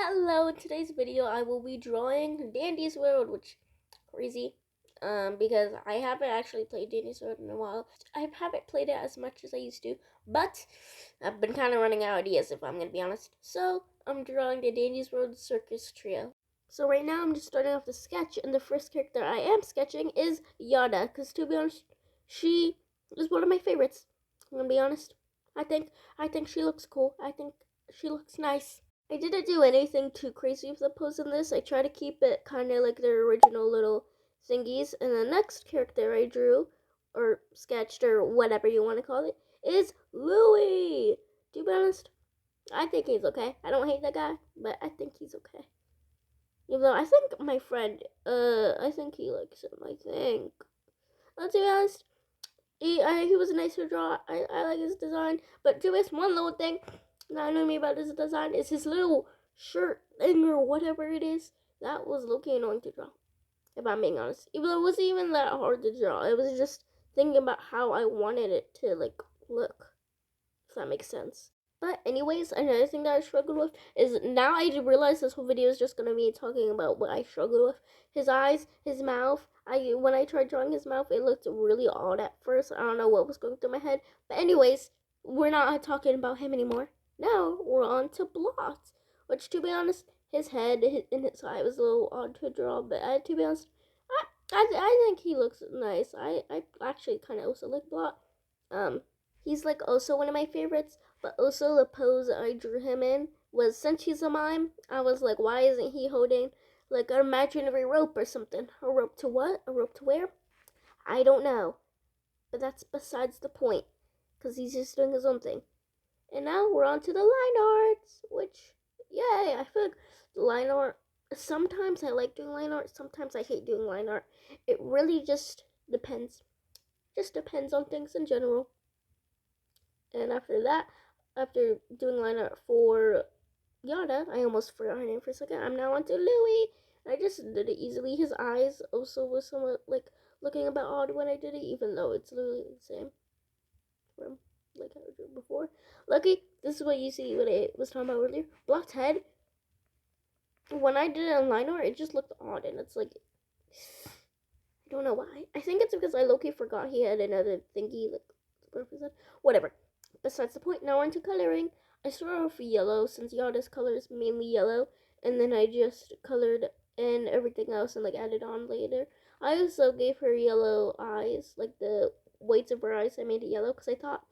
Hello, in today's video I will be drawing Dandy's World, which crazy, because I haven't actually played Dandy's World in a while. I haven't played it as much as I used to, but I've been kind of running out of ideas if I'm going to be honest. So, I'm drawing the Dandy's World Circus Trio. So right now I'm just starting off the sketch, and the first character I am sketching is Yatta, because to be honest, she is one of my favorites. I'm going to be honest. I think she looks cool. I think she looks nice. I didn't do anything too crazy with the pose in this. I try to keep it kind of like their original little thingies. And the next character I drew, or sketched, or whatever you want to call it, is Looey. To be honest, I think he's okay. I don't hate that guy, but I think he's okay. Even though I think my friend, I think he likes him, I think. Let's be honest, he was nice to draw. I like his design. But to this one little thing that I know me about his design is his little shirt thing or whatever it is. That was looking annoying to draw, if I'm being honest. Even though it wasn't even that hard to draw. It was just thinking about how I wanted it to look. If that makes sense. But anyways, another thing that I struggled with is now I realize this whole video is just gonna be talking about what I struggled with. His eyes, his mouth. When I tried drawing his mouth, it looked really odd at first. I don't know what was going through my head. But anyways, we're not talking about him anymore. Now we're on to Blot, which to be honest, his head and his eye was a little odd to draw. But to be honest, I think he looks nice. I actually kind of also like Blot. He's like also one of my favorites. But also the pose I drew him in was, since he's a mime, I was like, why isn't he holding like an imaginary rope or something? A rope to what? A rope to where? I don't know. But that's besides the point, because he's just doing his own thing. And now we're on to the line arts, which, yay, I feel like the line art, sometimes I like doing line art, sometimes I hate doing line art. It really just depends. Just depends on things in general. And after doing line art for Yatta, I almost forgot her name for a second. I'm now on to Looey. I just did it easily. His eyes also was somewhat like looking about odd when I did it, even though it's literally the same from like how I drew before. Lucky, this is what you see what I was talking about earlier. Block's head. When I did it on line art, it just looked odd, and it's like I don't know why. I think it's because I low-key forgot he had another thingy like whatever. Besides the point, now on to coloring. I started off yellow since Yada's color is mainly yellow, and then I just colored in everything else and like added on later. I also gave her yellow eyes, like the whites of her eyes. I made it yellow because I thought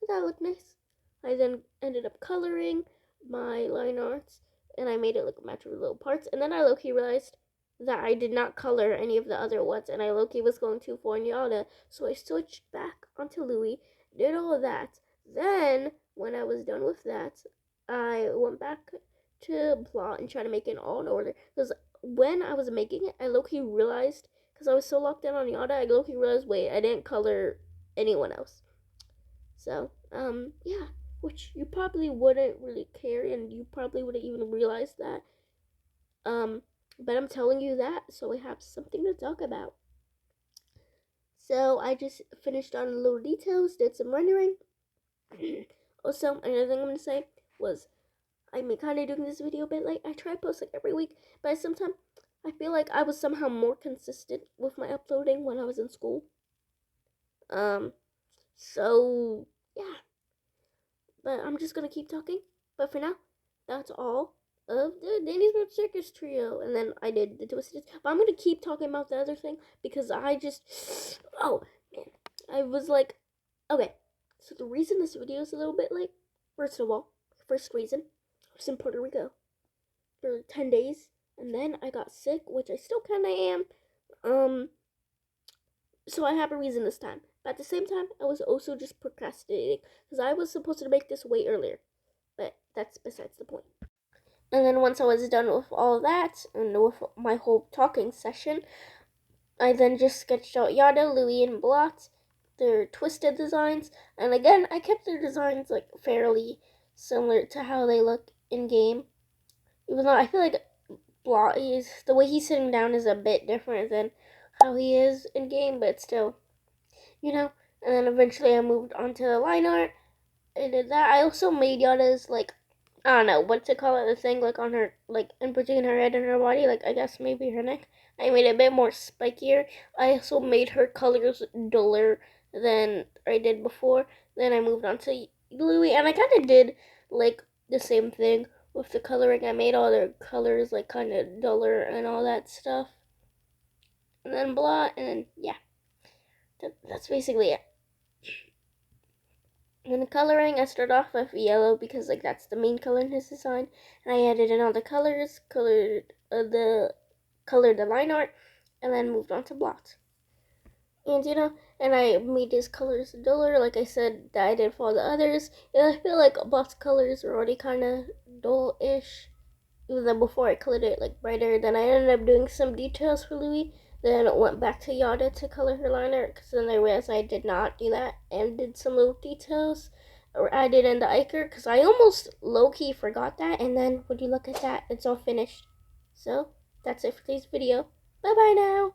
that looked nice. I then ended up coloring my line arts, and I made it look match with little parts. And then I low-key realized that I did not color any of the other ones, and I low-key was going too far in Yada, so I switched back onto Louis, did all of that. Then, when I was done with that, I went back to plot and try to make it all in order. Because when I was making it, I low-key realized, because I was so locked in on Yada, I low-key realized, wait, I didn't color anyone else. So, yeah, which you probably wouldn't really care, and you probably wouldn't even realize that. But I'm telling you that, so we have something to talk about. So I just finished on little details, did some rendering. Also, another thing I'm gonna say was I'm kind of doing this video a bit late. I try to post like every week, but sometimes I feel like I was somehow more consistent with my uploading when I was in school. So yeah. But I'm just gonna keep talking. But for now, that's all of the Danny's World Circus Trio. And then I did the Twisted. But I'm gonna keep talking about the other thing because I just, oh man, I was like, okay. So the reason this video is a little bit late, first of all, first reason, I was in Puerto Rico for 10 days, and then I got sick, which I still kind of am. So I have a reason this time. But at the same time, I was also just procrastinating because I was supposed to make this way earlier. But that's besides the point. And then once I was done with all that and with my whole talking session, I then just sketched out Yatta, Louie, and Blot, their twisted designs. And again, I kept their designs like fairly similar to how they look in game. Even though I feel like Blot, the way he's sitting down is a bit different than how he is in game, but still, you know. And then eventually I moved on to the line art. I did that. I also made Yatta's like I don't know what to call it, the thing like on her, like in between her head and her body, like I guess maybe her neck. I made it a bit more spikier. I also made her colors duller than I did before. Then I moved on to Louie, and I kind of did like the same thing with the coloring. I made all their colors like kind of duller and all that stuff. And then blot, and yeah, that's basically it. In the coloring, I start off with yellow because like that's the main color in his design, and I added in all the colors, colored the line art, and then moved on to blot. And and I made his colors duller, like I said that I did for all the others. And I feel like blot's colors are already kind of dull-ish, even though before I colored it like brighter. Then I ended up doing some details for Louis. Then I went back to Yatta to color her liner because then I realized I did not do that and did some little details or added in the Iker because I almost low-key forgot that. And then would you look at that, it's all finished. So that's it for today's video. Bye bye now.